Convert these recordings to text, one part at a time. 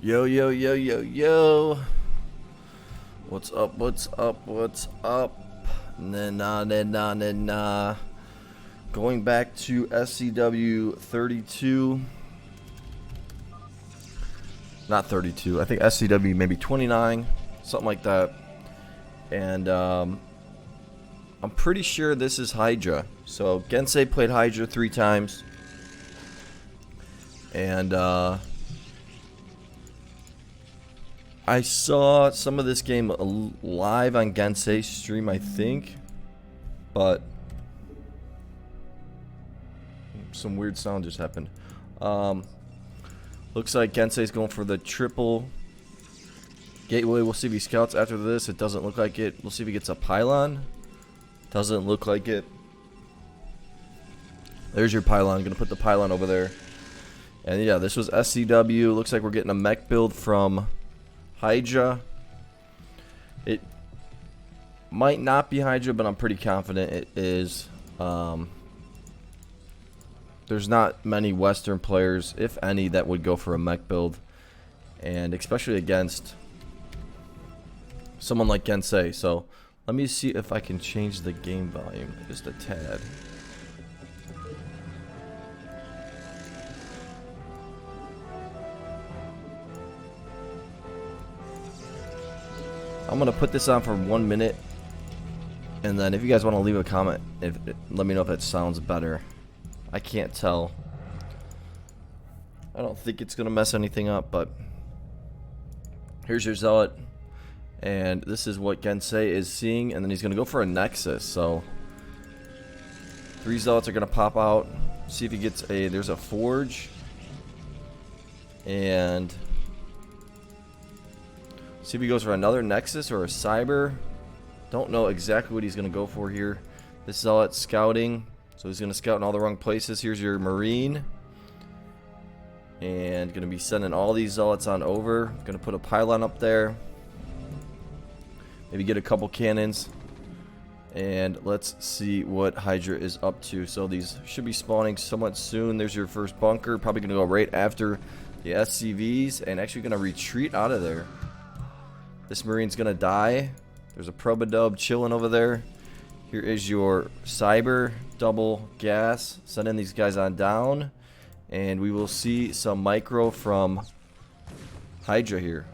Yo, yo, yo, yo, yo. What's up, what's up, what's up? Nah. Going back to SCW32. Not 32, I think SCW maybe 29, something like that. And I'm pretty sure this is Hydra. So Gensay played Hydra 3 times. And I saw some of this game live on Gensay's stream, I think, but some weird sound just happened. Looks like Gensay's going for the triple gateway. We'll see if he scouts after this. It doesn't look like it. We'll see if he gets a pylon. Doesn't look like it. There's your pylon. Gonna put the pylon over there. And yeah, this was SCW. Looks like we're getting a mech build from Hydra. It might not be Hydra, but I'm pretty confident it is. There's not many Western players, if any, that would go for a mech build, and especially against someone like Gensay. So let me see if I can change the game volume just a tad. I'm gonna put this on for 1 minute, and then if you guys want to leave a comment, let me know if it sounds better. I can't tell. I don't think it's gonna mess anything up, but here's your zealot, and this is what Gensay is seeing, and then he's gonna go for a nexus. So 3 zealots are gonna pop out. See if he gets a. There's a forge, and see if he goes for another nexus or a cyber. Don't know exactly what he's gonna go for here. This zealot scouting. So he's going to scout in all the wrong places. Here's your marine. And going to be sending all these zealots on over. Going to put a pylon up there. Maybe get a couple cannons. And let's see what Hydra is up to. So these should be spawning somewhat soon. There's your first bunker. Probably going to go right after the SCVs. And actually going to retreat out of there. This marine's going to die. There's a probodub chilling over there. Here is your cyber, double gas, sending these guys on down, and we will see some micro from Hydra here.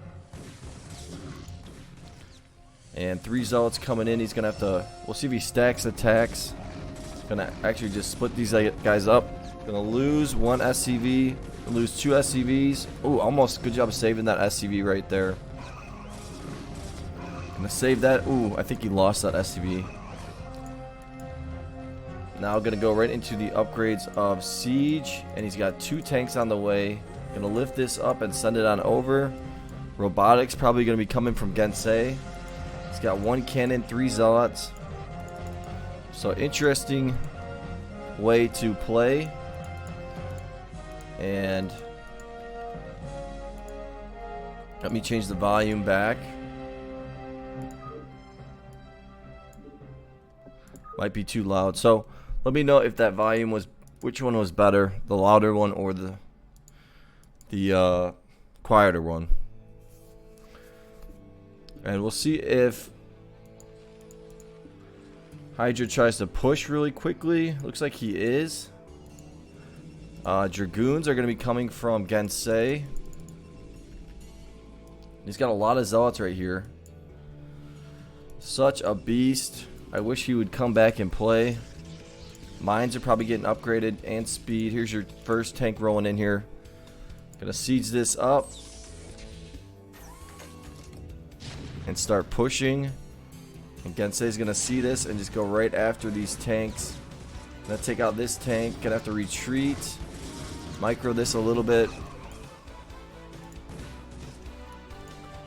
And 3 zealots coming in. He's gonna have to. We'll see if he stacks attacks. Gonna actually just split these guys up. Gonna lose 1 SCV, lose 2 SCVs. Oh, almost good job saving that SCV right there. Gonna save that. Ooh, I think he lost that SCV. Now gonna go right into the upgrades of Siege, and he's got 2 tanks on the way. Gonna lift this up and send it on over. Robotics probably gonna be coming from Gensay. He's got 1 cannon, 3 zealots. So interesting way to play. And let me change the volume back. Might be too loud. So let me know if that volume was, which one was better, the louder one or the quieter one. And we'll see if Hydra tries to push really quickly. Looks like he is. Dragoons are going to be coming from Gensay. He's got a lot of zealots right here. Such a beast. I wish he would come back and play. Mines are probably getting upgraded, and speed. Here's your first tank rolling in here. Gonna siege this up and start pushing. And Gensay's gonna see this and just go right after these tanks. Gonna take out this tank. Gonna have to retreat. Micro this a little bit.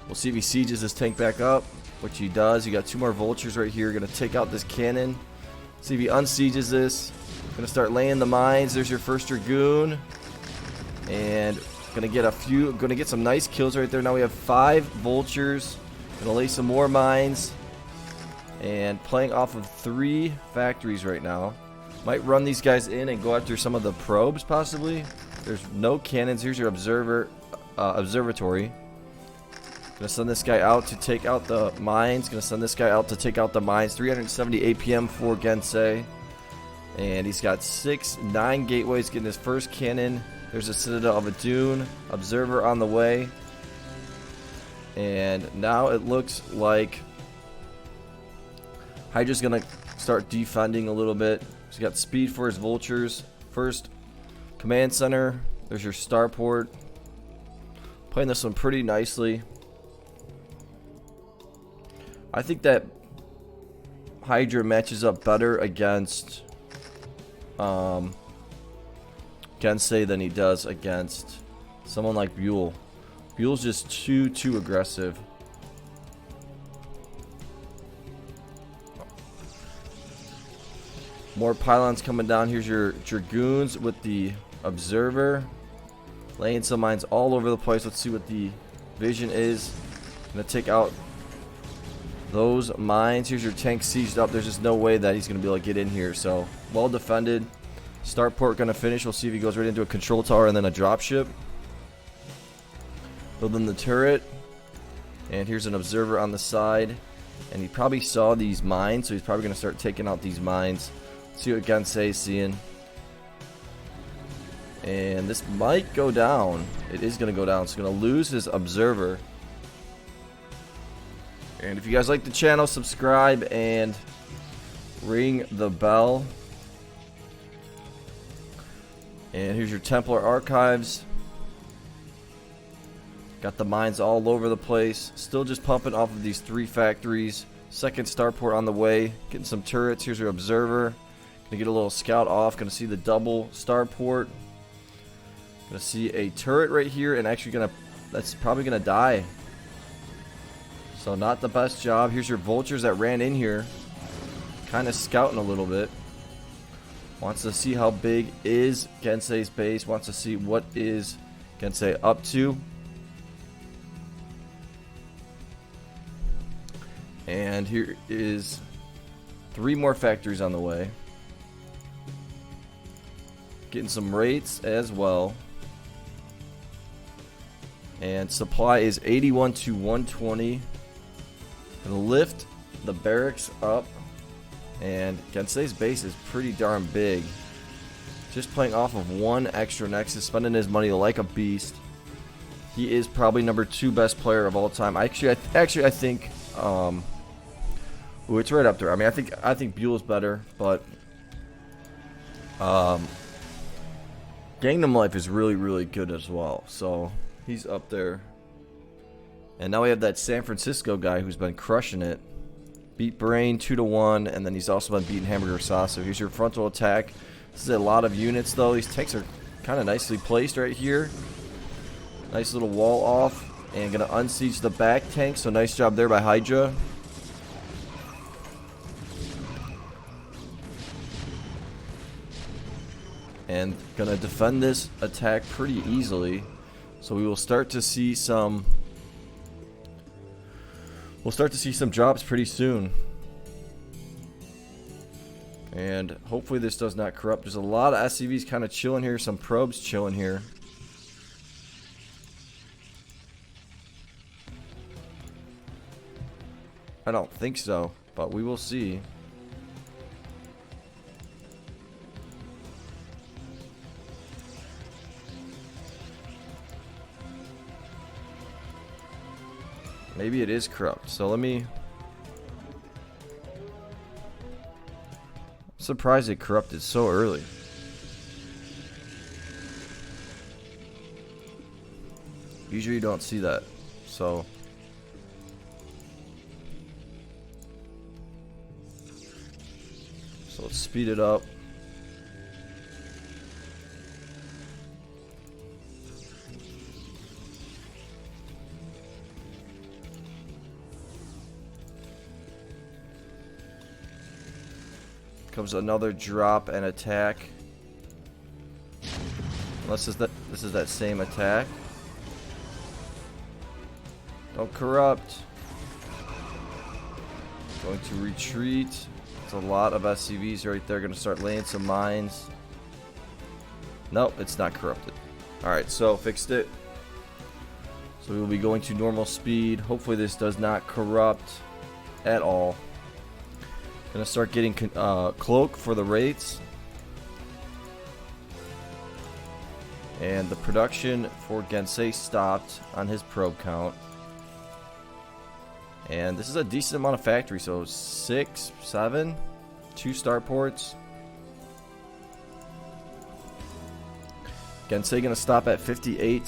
We'll see if he sieges this tank back up, which he does. You got 2 more vultures right here. Gonna take out this cannon. See if he unsieges this. Gonna start laying the mines. There's your first dragoon. And gonna get some nice kills right there. Now we have 5 vultures. Gonna lay some more mines. And playing off of 3 factories right now. Might run these guys in and go after some of the probes possibly. There's no cannons. Here's your observer. observatory. Gonna send this guy out to take out the mines. Gonna send this guy out to take out the mines. 370 APM for Gensay. And he's got 9 gateways, getting his first cannon. There's a Citadel of a Dune. Observer on the way. And now it looks like Hydra's going to start defending a little bit. He's got speed for his vultures. First command center. There's your starport. Playing this one pretty nicely. I think that Hydra matches up better against Gensay than he does against someone like Buell. Buell's just too aggressive. More pylons coming down. Here's your dragoons with the observer, laying some mines all over the place. Let's see what the vision is. Gonna take out those mines. Here's your tank sieged up. There's just no way that he's gonna be able to get in here. So well defended. Starport gonna finish. We'll see if he goes right into a control tower and then a dropship. Building the turret. And here's an observer on the side. And he probably saw these mines, so he's probably gonna start taking out these mines. See what Gensay's seeing. And this might go down. It is gonna go down. It's gonna lose his observer. And if you guys like the channel, subscribe and ring the bell. And here's your Templar archives. Got the mines all over the place. Still just pumping off of these 3 factories. Second starport on the way. Getting some turrets. Here's your observer. Gonna get a little scout off. Gonna see the double starport. Gonna see a turret right here, and actually that's probably gonna die. So not the best job. Here's your vultures that ran in here. Kind of scouting a little bit. Wants to see how big is Gensay's base. Wants to see what is Gensay up to. And here is 3 more factories on the way. Getting some rates as well. And supply is 81 to 120. Gonna lift the barracks up. And Gensay's base is pretty darn big. Just playing off of 1 extra nexus, spending his money like a beast. He is probably number 2 best player of all time. I think ooh, it's right up there. I mean, I think Buell's better, but Gangnam Life is really good as well. So he's up there. And now we have that San Francisco guy who's been crushing it. Beat Brain 2 to 1, and then he's also been beating Hamburger Sauce. So here's your frontal attack. This is a lot of units though. These tanks are kind of nicely placed right here. Nice little wall off, and gonna unsiege the back tank. So nice job there by Hydra. And gonna defend this attack pretty easily. So we will start to see some. We'll start to see some drops pretty soon. And hopefully this does not corrupt. There's a lot of SCVs kind of chilling here. Some probes chilling here. I don't think so, but we will see. Maybe it is corrupt. So let me. I'm surprised it corrupted so early. Usually you don't see that. So let's speed it up. Comes another drop and attack. Unless this is that same attack. Don't corrupt. Going to retreat. It's a lot of SCVs right there. Going to start laying some mines. Nope, it's not corrupted. Alright, so fixed it. So we will be going to normal speed. Hopefully this does not corrupt at all. Gonna start getting cloak for the rates. And the production for Gensay stopped on his probe count. And this is a decent amount of factory, so 6, 7, 2 starports. Gensay gonna stop at 58.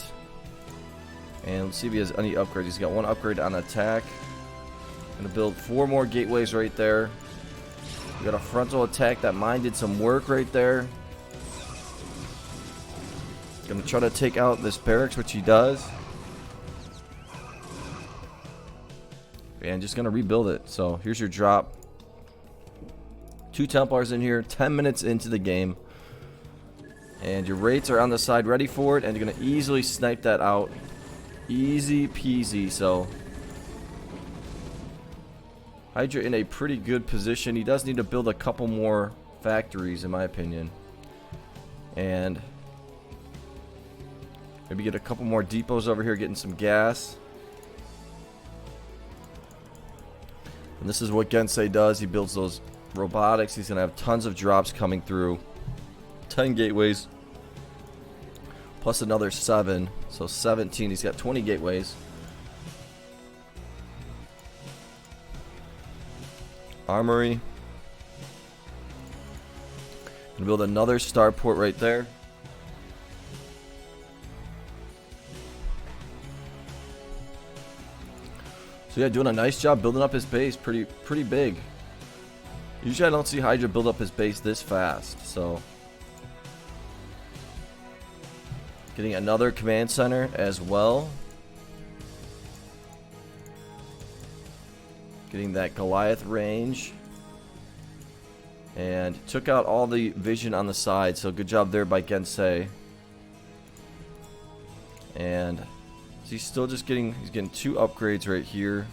And let's see if he has any upgrades. He's got 1 upgrade on attack. Gonna build 4 more gateways right there. We got a frontal attack. That mine did some work right there. Gonna try to take out this barracks, which he does. And just gonna rebuild it. So here's your drop. 2 Templars in here, 10 minutes into the game. And your rates are on the side ready for it, and you're gonna easily snipe that out. Easy peasy. So Hydra in a pretty good position. He does need to build a couple more factories in my opinion. And maybe get a couple more depots over here, getting some gas. And this is what Gensay does. He builds those robotics. He's going to have tons of drops coming through. 10 gateways. Plus another 7. So 17. He's got 20 gateways. Armory. Gonna build another starport right there. So yeah, doing a nice job building up his base. Pretty big. Usually I don't see Hydra build up his base this fast. So getting another command center as well. Getting that Goliath range. And took out all the vision on the side. So good job there by Gensay. And he's still just getting, he's getting 2 upgrades right here.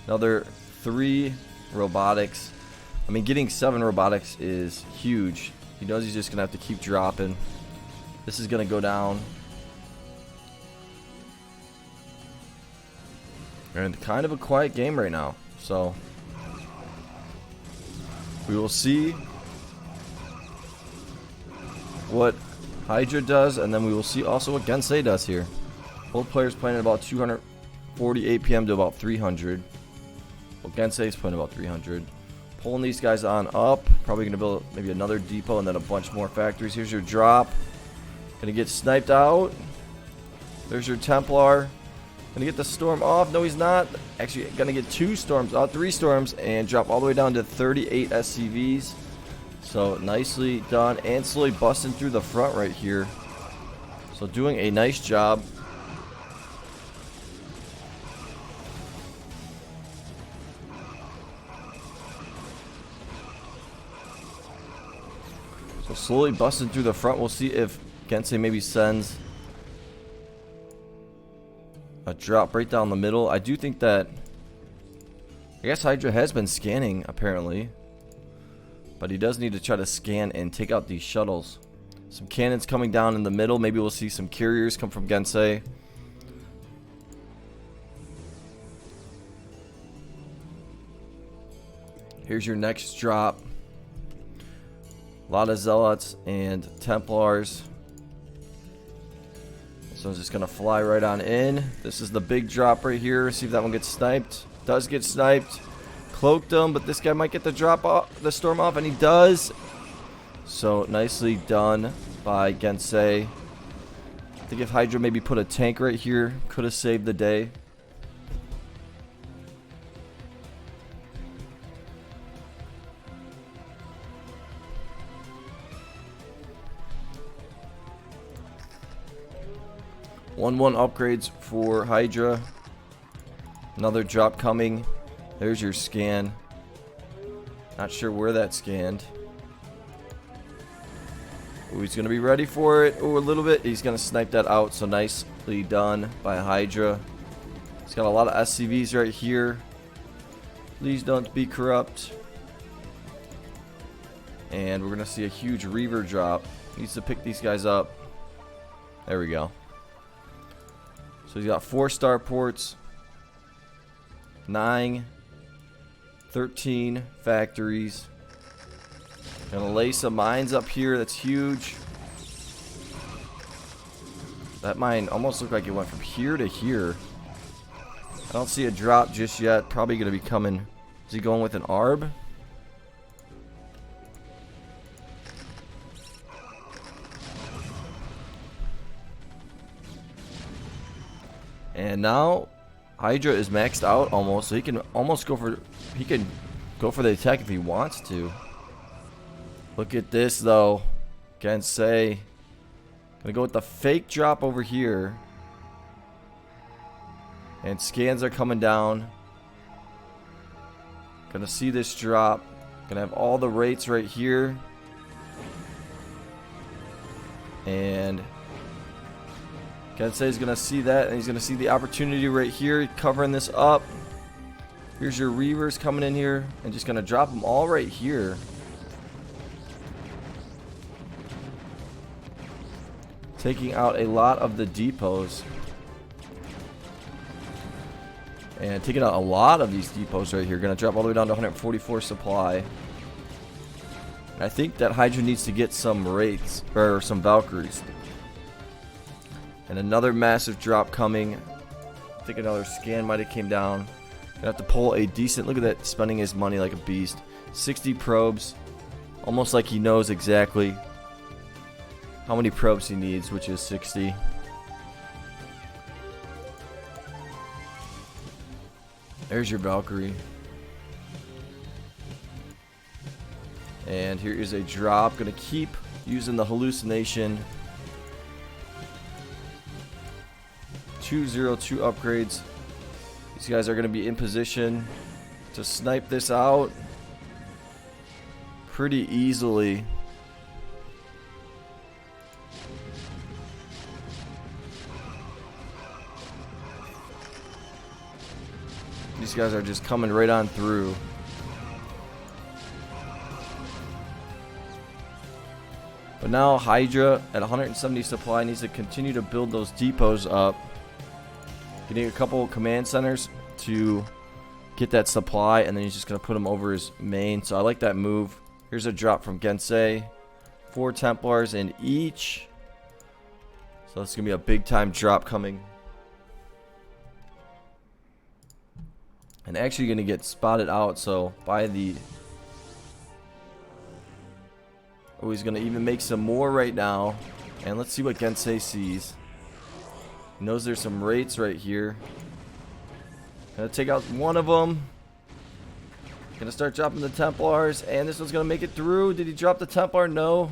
Another 3 robotics. I mean, getting 7 robotics is huge. He knows he's just going to have to keep dropping. This is going to go down. And kind of a quiet game right now. So we will see what Hydra does, and then we will see also what Gensay does here. Both players playing at about 240 APM to about 300. Well, Gensay is playing about 300. Pulling these guys on up. Probably going to build maybe another depot and then a bunch more factories. Here's your drop. Going to get sniped out. There's your Templar. Going to get the storm off. No, he's not. Actually, going to get 2 storms, 3 storms, and drop all the way down to 38 SCVs. So nicely done. And slowly busting through the front right here. So doing a nice job. So slowly busting through the front. We'll see if Gensay maybe sends a drop right down the middle. I do think that, I guess Hydra has been scanning apparently, but he does need to try to scan and take out these shuttles. Some cannons coming down in the middle. Maybe we'll see some carriers come from Gensay. Here's your next drop. A lot of Zealots and Templars. This one's just going to fly right on in. This is the big drop right here. See if that one gets sniped. Does get sniped. Cloaked him, but this guy might get the drop off, the storm off, and he does. So nicely done by Gensay. I think if Hydra maybe put a tank right here, could have saved the day. One upgrades for Hydra. Another drop coming. There's your scan. Not sure where that scanned. Ooh, he's going to be ready for it. Ooh, a little bit. He's going to snipe that out. So nicely done by Hydra. He's got a lot of SCVs right here. Please don't be corrupt. And we're going to see a huge Reaver drop. Needs to pick these guys up. There we go. So he's got 4 starports, 9, 13 factories. Gonna lay some mines up here. That's huge. That mine almost looked like it went from here to here. I don't see a drop just yet. Probably gonna be coming. Is he going with an ARB? And now Hydra is maxed out almost, so he can almost go for the attack if he wants to. Look at this though. Gensay. Gonna go with the fake drop over here. And scans are coming down. Gonna see this drop. Gonna have all the rates right here. And Gensay is gonna see that, and he's gonna see the opportunity right here, covering this up. Here's your Reavers coming in here, and just gonna drop them all right here. Taking out a lot of the depots. And taking out a lot of these depots right here. Gonna drop all the way down to 144 supply. And I think that Hydra needs to get some rates, or some Valkyries. And another massive drop coming. I think another scan might have came down. Gonna have to pull a decent, look at that, spending his money like a beast. 60 probes. Almost like he knows exactly how many probes he needs, which is 60. There's your Valkyrie. And here is a drop. Gonna keep using the hallucination. 202 upgrades. These guys are going to be in position to snipe this out pretty easily. These guys are just coming right on through. But now Hydra at 170 supply needs to continue to build those depots up. Getting a couple command centers to get that supply, and then he's just going to put them over his main. So I like that move. Here's a drop from Gensay. 4 Templars in each. So it's going to be a big time drop coming. And actually going to get spotted out. So by the... Oh, he's going to even make some more right now. And let's see what Gensay sees. He knows there's some rates right here. Gonna take out one of them. Gonna start dropping the Templars. And this one's gonna make it through. Did he drop the Templar? No.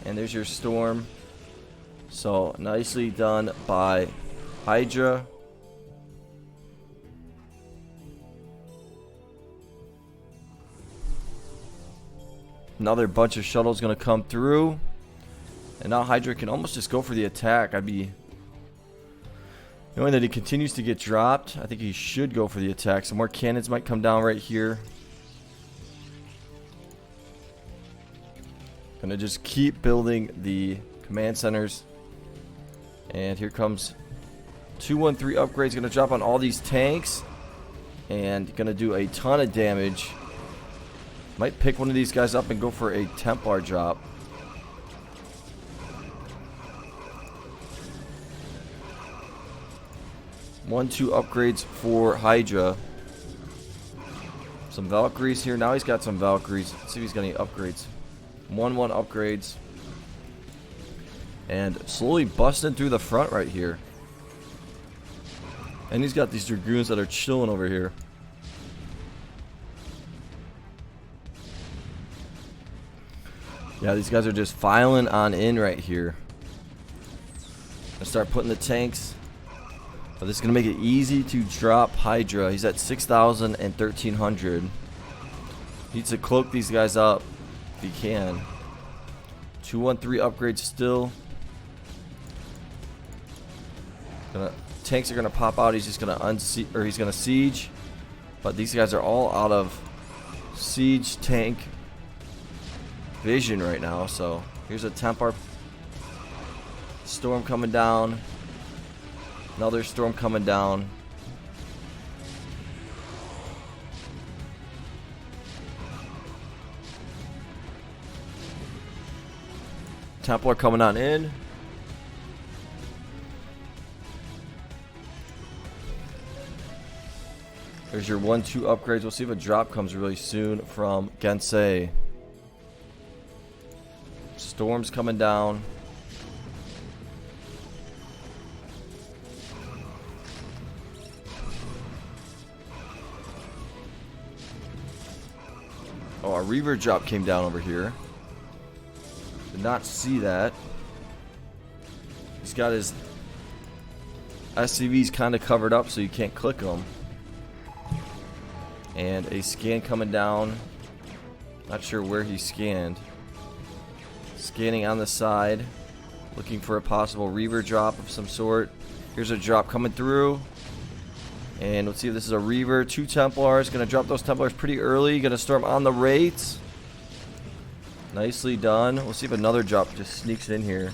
And there's your Storm. So nicely done by Hydra. Another bunch of shuttles gonna come through. And now Hydra can almost just go for the attack. Knowing that he continues to get dropped, I think he should go for the attack. Some more cannons might come down right here. Gonna just keep building the command centers. And here comes 213 upgrades. Gonna drop on all these tanks. And gonna do a ton of damage. Might pick one of these guys up and go for a Templar drop. Two upgrades for Hydra. Some Valkyries here. Now he's got some Valkyries. Let's see if he's got any upgrades. 1 upgrades. And slowly busting through the front right here. And he's got these Dragoons that are chilling over here. Yeah, these guys are just filing on in right here. Gonna start putting the tanks. But this is going to make it easy to drop Hydra. He's at 6,000 and 1,300. Needs to cloak these guys up if he can. 213 upgrades still. Tanks are going to pop out. He's just going to he's going to siege. But these guys are all out of siege tank vision right now. So here's a Templar Storm coming down. Another storm coming down. Templar coming on in. There's your 1-2 upgrades. We'll see if a drop comes really soon from Gensay. Storm's coming down. Oh, a Reaver drop came down over here. Did not see that. He's got his SCVs kind of covered up so you can't click them. And a scan coming down. Not sure where he scanned. Scanning on the side. Looking for a possible Reaver drop of some sort. Here's a drop coming through. And let's see if this is a Reaver. 2 Templars. Gonna drop those Templars pretty early. Gonna storm on the rates. Nicely done. We'll see if another drop just sneaks in here.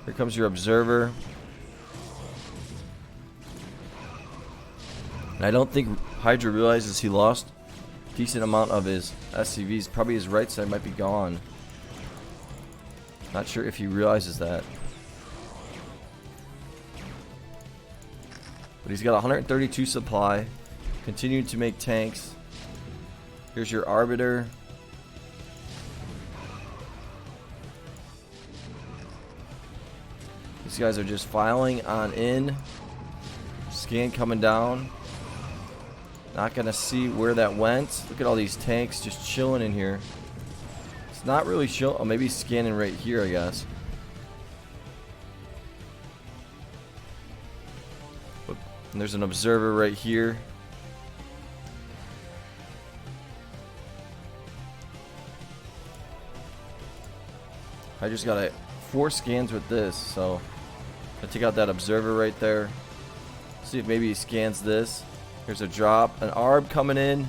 Here comes your Observer. And I don't think Hydra realizes he lost a decent amount of his SCVs. Probably his right side might be gone. Not sure if he realizes that. But he's got 132 supply. Continuing to make tanks. Here's your Arbiter. These guys are just filing on in. Scan coming down. Not gonna see where that went. Look at all these tanks just chilling in here. It's not really chill. Oh, maybe he's scanning right here, I guess. And there's an Observer right here. I just got 4 scans with this, so I take out that Observer right there. See if maybe he scans this. Here's a drop. An ARB coming in.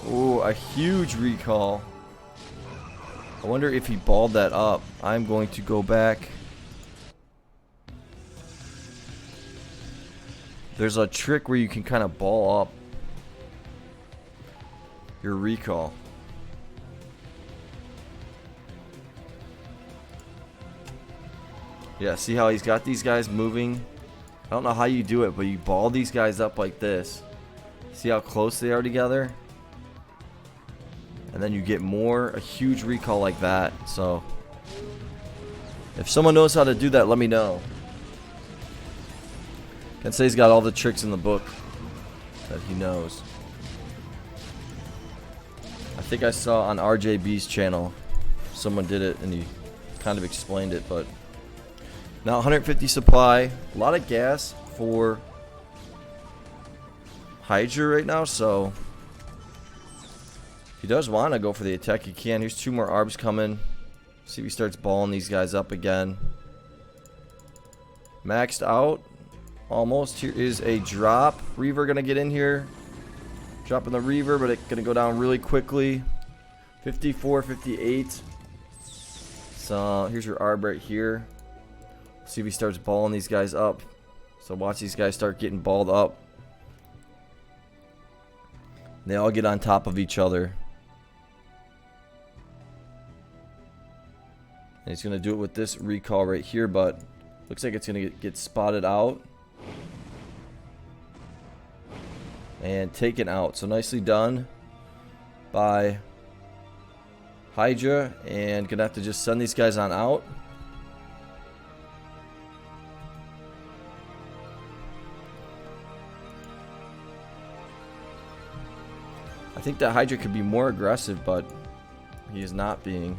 Ooh, a huge recall. I wonder if he balled that up. I'm going to go back. There's a trick where you can kind of ball up your recall. Yeah, see how he's got these guys moving? I don't know how you do it, but you ball these guys up like this. See how close they are together? And then you get a huge recall like that. So, if someone knows how to do that, let me know. Gensay's got all the tricks in the book that he knows. I think I saw on RJB's channel, someone did it and he kind of explained it, but now 150 supply, a lot of gas for Hydra right now, so if he does want to go for the attack, he can. Here's 2 more ARBs coming. See if he starts balling these guys up again. Maxed out. Almost. Here is a drop. Reaver going to get in here. Dropping the Reaver, but it's going to go down really quickly. 54, 58. So here's your ARB right here. See if he starts balling these guys up. So watch these guys start getting balled up. They all get on top of each other. And he's going to do it with this recall right here, but looks like it's going to get spotted out. And taken out. So nicely done by Hydra. And going to have to just send these guys on out. I think that Hydra could be more aggressive, but he is not being.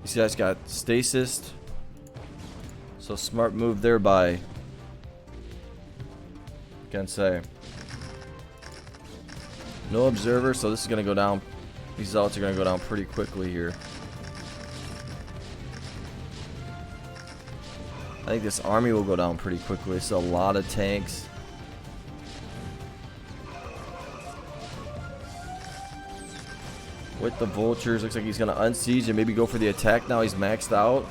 These guys got stasis. So smart move there by Gensay. No Observer, so this is going to go down. These zealots are going to go down pretty quickly here. I think this army will go down pretty quickly. It's a lot of tanks. With the vultures, looks like he's going to unsiege and maybe go for the attack now. He's maxed out.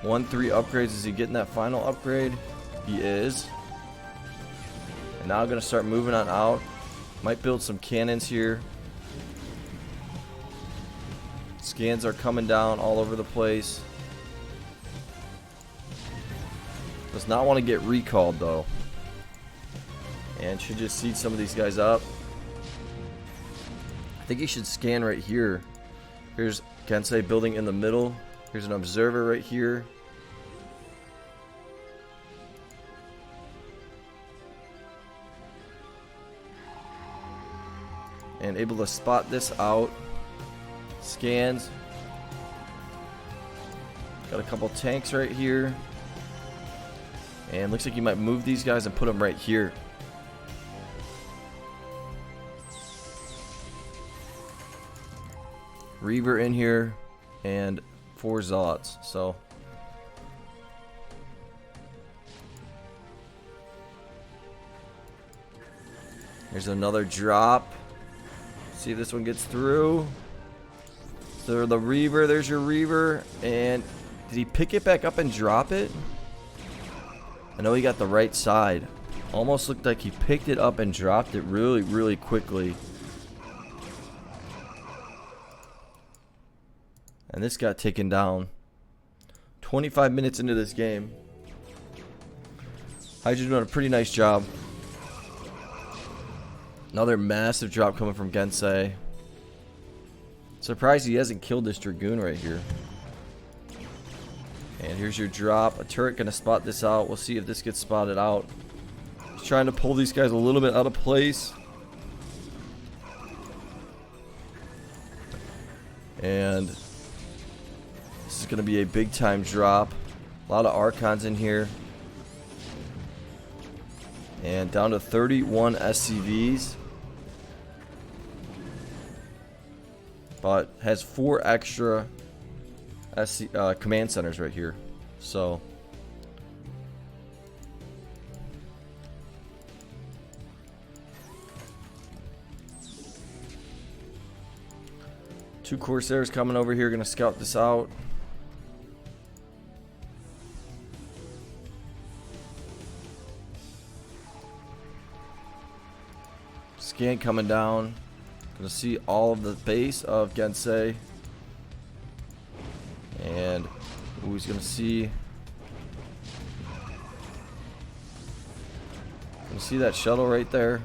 1-3 upgrades. Is he getting that final upgrade? He is. And now I'm going to start moving on out. Might build some cannons here. Scans are coming down all over the place. Does not want to get recalled though. And should just seed some of these guys up. I think he should scan right here. Here's Gensay building in the middle. Here's an observer right here. And able to spot this out. Scans. Got a couple tanks right here. And looks like you might move these guys and put them right here. Reaver in here and 4 Zealots. So here's another drop. See if this one gets through. So the Reaver, there's your Reaver. And did he pick it back up and drop it? I know he got the right side. Almost looked like he picked it up and dropped it really, really quickly. And this got taken down. 25 minutes into this game. Hydra doing a pretty nice job. Another massive drop coming from Gensay. Surprised he hasn't killed this Dragoon right here. And here's your drop. A turret gonna spot this out. We'll see if this gets spotted out. He's trying to pull these guys a little bit out of place. And this is gonna be a big time drop. A lot of Archons in here. And down to 31 SCVs. But has 4 extra command centers right here. So two Corsairs coming over here, gonna scout this out. Scan coming down. Gonna see all of the base of Gensay. And he's gonna see. Gonna see that shuttle right there.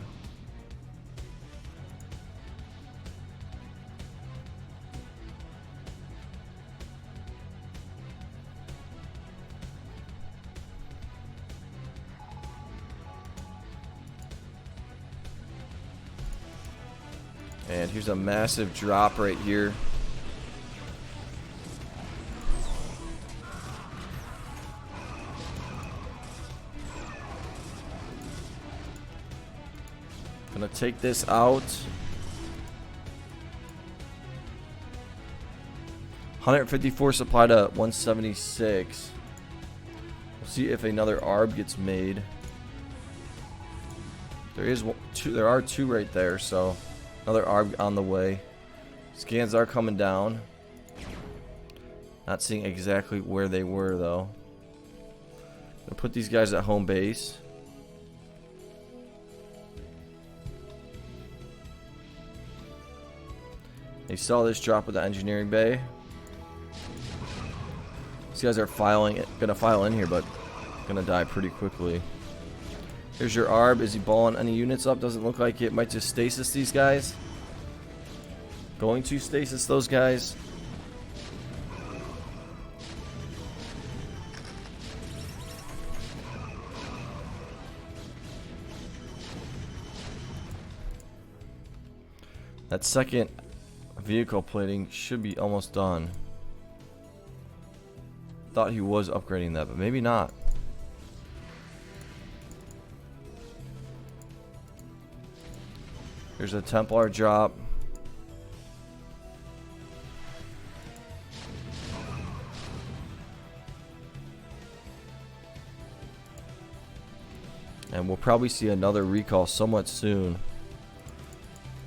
And here's a massive drop right here. Gonna take this out. 154 supply to 176. We'll see if another ARB gets made. There are 2 right there, so another ARB on the way. Scans are coming down. Not seeing exactly where they were though. Gonna put these guys at home base. They saw this drop with the engineering bay. These guys are gonna file in here, but gonna die pretty quickly. Here's your ARB. Is he balling any units up? Doesn't look like it. Might just stasis these guys. Going to stasis those guys. That second vehicle plating should be almost done. Thought he was upgrading that, but maybe not. Here's a Templar drop. And we'll probably see another recall somewhat soon.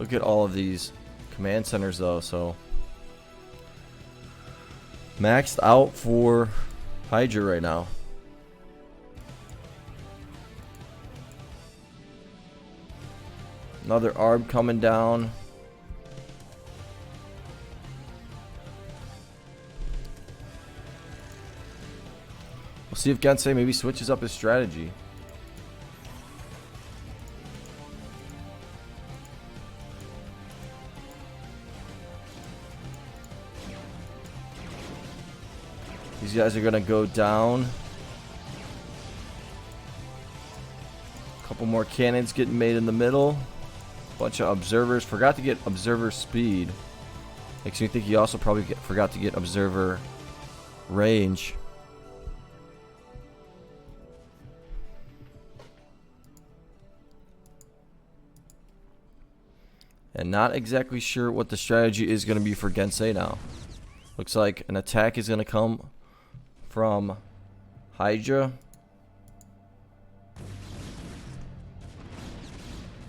Look at all of these command centers though, so maxed out for Hydra right now. Another Arb coming down. We'll see if Gensay maybe switches up his strategy. These guys are gonna go down. Couple more cannons getting made in the middle. Bunch of observers. Forgot to get observer speed. Makes me think he also probably forgot to get observer range. And not exactly sure what the strategy is going to be for Gensay now. Looks like an attack is going to come from Hydra.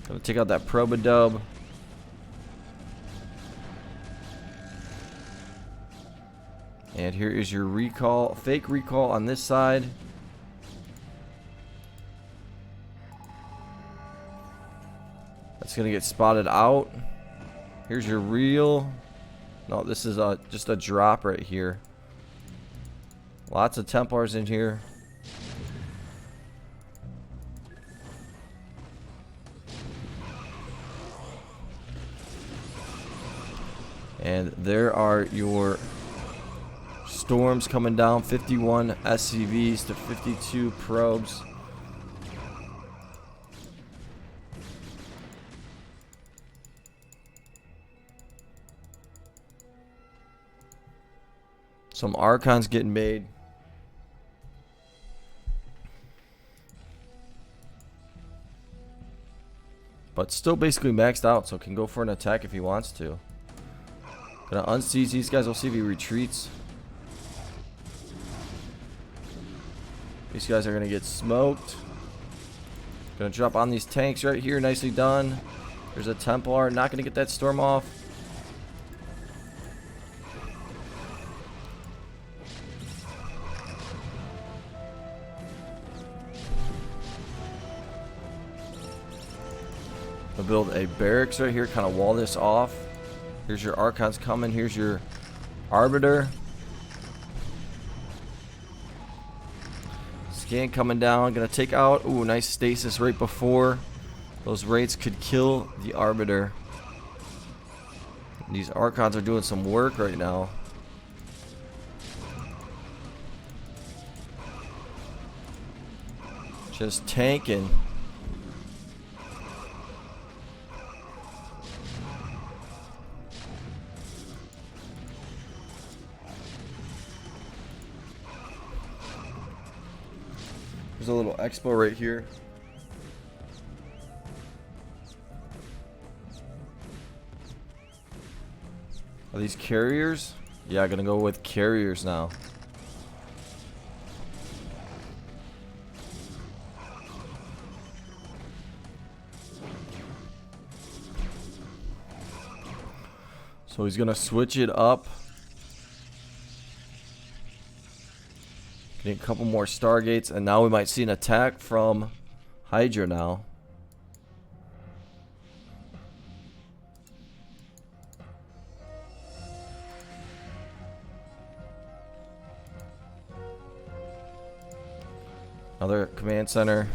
Gonna take out that Probodub. And here is your recall, fake recall on this side. That's gonna get spotted out. Here's your real. No, this is just a drop right here. Lots of Templars in here. And there are your storms coming down. 51 SCVs to 52 probes. Some Archons getting made. But still basically maxed out, so can go for an attack if he wants to. Gonna unsiege these guys. We'll see if he retreats. These guys are gonna get smoked. Gonna drop on these tanks right here. Nicely done. There's a Templar. Not gonna get that storm off. I'll build a barracks right here. Kind of wall this off. Here's your Archons coming. Here's your Arbiter. Scan coming down. Gonna take out. Ooh, nice stasis right before. Those raids could kill the Arbiter. These Archons are doing some work right now. Just tanking. There's a little expo right here. Are these carriers? Yeah, gonna go with carriers now. So he's gonna switch it up. Getting a couple more Stargates, and now we might see an attack from Hydra now. Another command center.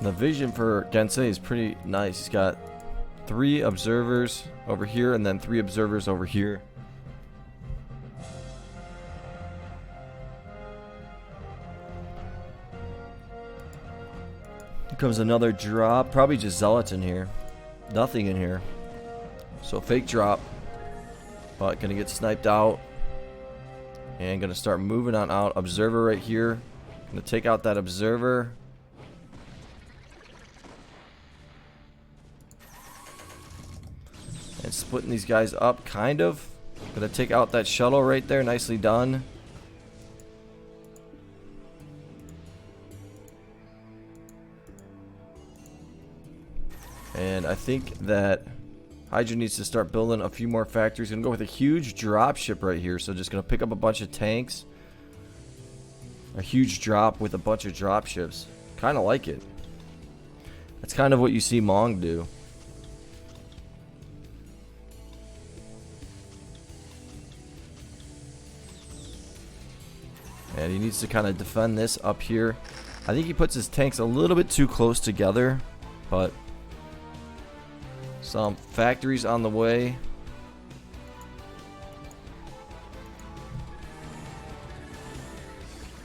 The vision for Gensay is pretty nice. He's got 3 observers over here and then 3 observers over here. Here comes another drop. Probably just zealots in here. Nothing in here. So fake drop. But gonna get sniped out. And gonna start moving on out. Observer right here. Gonna take out that observer. And splitting these guys up, kind of. Gonna take out that shuttle right there. Nicely done. And I think that Hydra needs to start building a few more factories. Gonna go with a huge drop ship right here. So just gonna pick up a bunch of tanks. A huge drop with a bunch of drop ships. Kind of like it. That's kind of what you see Mong do. And he needs to kind of defend this up here. I think he puts his tanks a little bit too close together, but some factories on the way.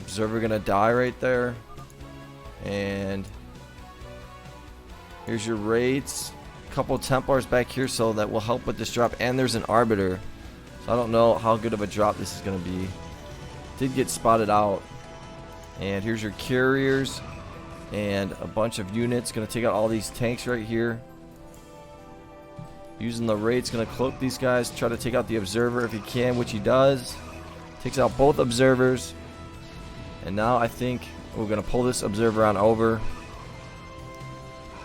Observer gonna die right there. And here's your raids. A couple Templars back here, so that will help with this drop. And there's an Arbiter. So I don't know how good of a drop this is gonna be. Did get spotted out. And here's your carriers and a bunch of units. Gonna take out all these tanks right here. Using the raids, gonna cloak these guys. Try to take out the observer if he can, which he does. Takes out both observers. And now I think we're gonna pull this observer on over.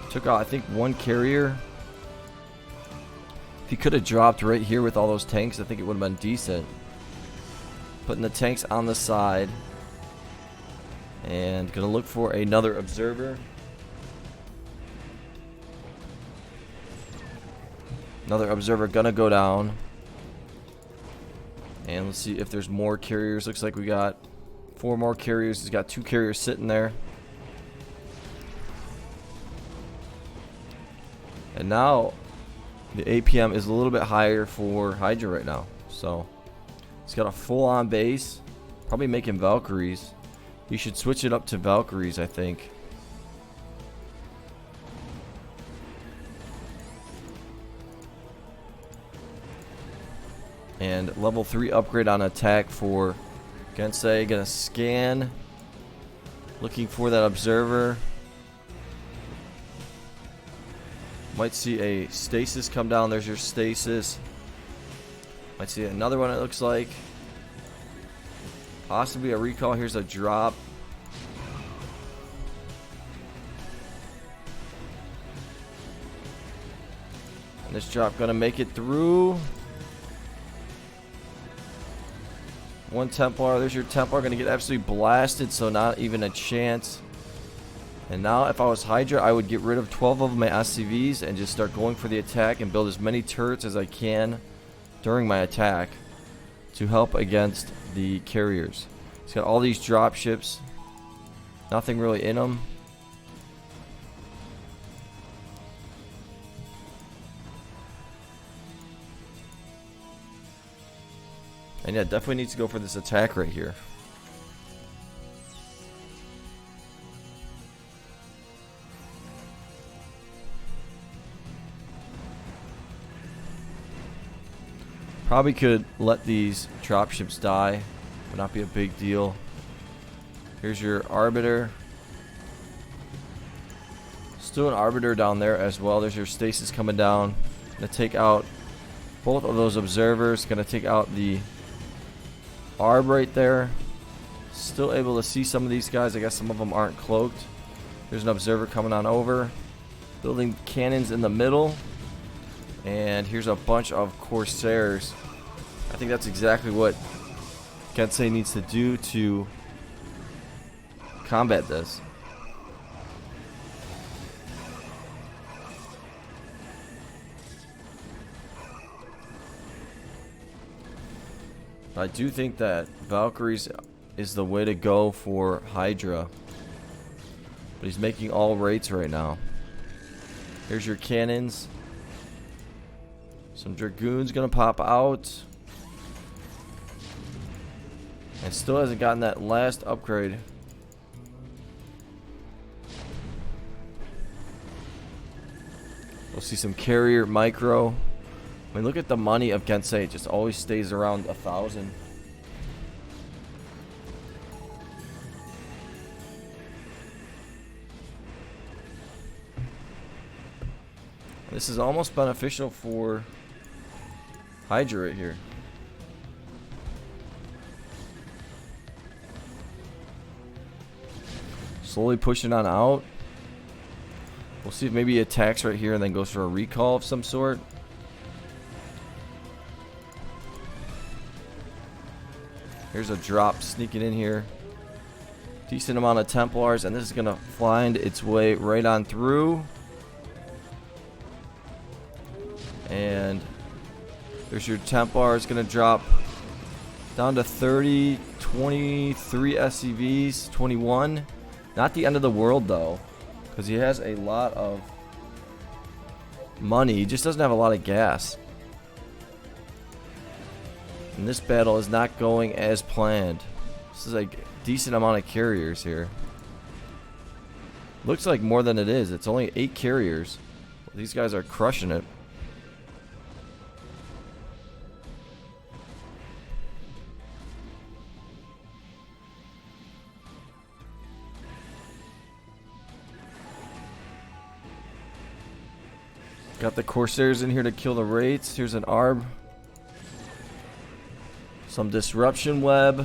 Took out, I think, one carrier. If he could have dropped right here with all those tanks, I think it would have been decent. Putting the tanks on the side. And gonna look for another observer. Another observer gonna go down. And let's see if there's more carriers. Looks like we got 4 more carriers. He's got 2 carriers sitting there. And now the APM is a little bit higher for Hydra right now. So he's got a full-on base. Probably making Valkyries. He should switch it up to Valkyries, I think. And level 3 upgrade on attack for Gensay. Gonna scan. Looking for that observer. Might see a stasis come down. There's your stasis. Might see another one, it looks like. Possibly a recall. Here's a drop. And this drop gonna make it through. One Templar. There's your Templar. Gonna get absolutely blasted, so not even a chance. And now if I was Hydra, I would get rid of 12 of my SCVs and just start going for the attack and build as many turrets as I can during my attack to help against the carriers. He's got all these drop ships. Nothing really in them. And yeah, definitely needs to go for this attack right here. Probably could let these dropships die. Would not be a big deal. Here's your Arbiter. Still an Arbiter down there as well. There's your stasis coming down. Gonna take out both of those observers. Gonna take out the Arb right there. Still able to see some of these guys. I guess some of them aren't cloaked. There's an observer coming on over. Building cannons in the middle. And here's a bunch of Corsairs. I think that's exactly what Gensay needs to do to combat this. I do think that Valkyries is the way to go for Hydra. But he's making all rates right now. Here's your cannons. Some Dragoons gonna pop out. And still hasn't gotten that last upgrade. We'll see some carrier micro. I mean, look at the money of Gensay. It just always stays around 1,000. This is almost beneficial for Hydra right here. Slowly pushing on out. We'll see if maybe he attacks right here and then goes for a recall of some sort. Here's a drop sneaking in here. Decent amount of Templars, and this is going to find its way right on through. And there's your Templar. It's going to drop down to 30, 23 SCVs, 21. Not the end of the world, though, because he has a lot of money. He just doesn't have a lot of gas. And this battle is not going as planned. This is like a decent amount of carriers here. Looks like more than it is. It's only 8 carriers. These guys are crushing it. Got the Corsairs in here to kill the Wraiths. Here's an Arb. Some Disruption Web.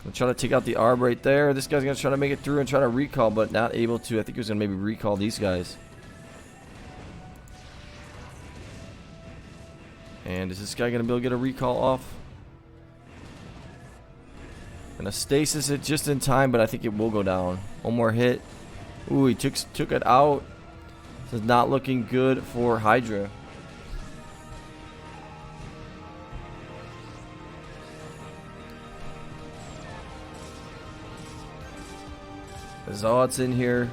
Gonna try to take out the Arb right there. This guy's gonna try to make it through and try to recall, but not able to. I think he was gonna maybe recall these guys. And is this guy gonna be able to get a recall off? Gonna stasis it just in time, but I think it will go down. One more hit. Ooh, he took it out. This is not looking good for Hydra. Zod's in here.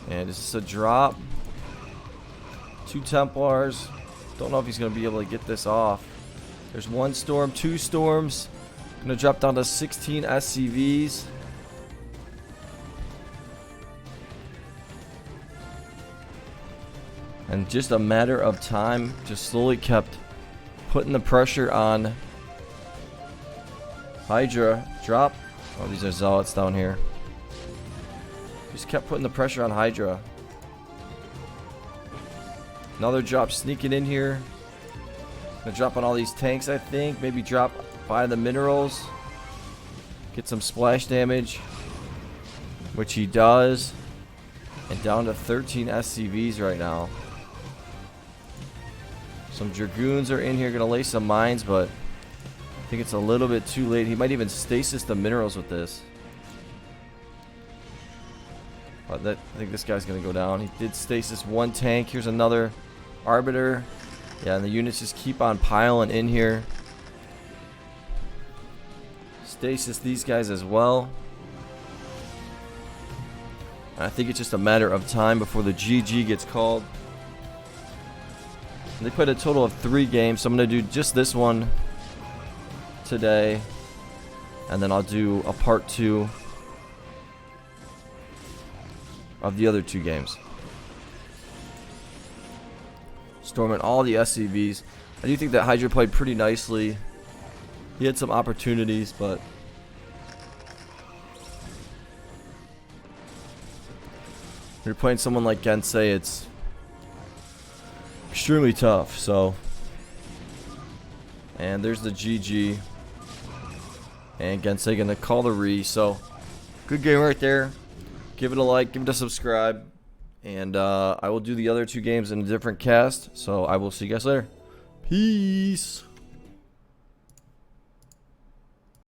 And this is a drop. 2 Templars. Don't know if he's going to be able to get this off. There's 1 storm, 2 storms. Going to drop down to 16 SCVs. And just a matter of time, just slowly kept putting the pressure on Hydra. Drop. Oh, these are Zealots down here. Just kept putting the pressure on Hydra. Another drop sneaking in here. Gonna drop on all these tanks, I think. Maybe drop by the minerals. Get some splash damage, which he does. And down to 13 SCVs right now. Some Dragoons are in here, gonna lay some mines, but I think it's a little bit too late. He might even stasis the minerals with this. But I think this guy's gonna go down. He did stasis 1 tank. Here's another Arbiter. Yeah, and the units just keep on piling in here. Stasis these guys as well. And I think it's just a matter of time before the GG gets called. They played a total of 3 games, so I'm going to do just this one today. And then I'll do a part 2 of the other 2 games. Storming all the SCVs. I do think that Hydra played pretty nicely. He had some opportunities, but when you're playing someone like Gensay, it's extremely tough. So, and there's the GG, and Gensay gonna call the re. So, good game right there. Give it a like, give it a subscribe, and I will do the other 2 games in a different cast. So I will see you guys later. Peace.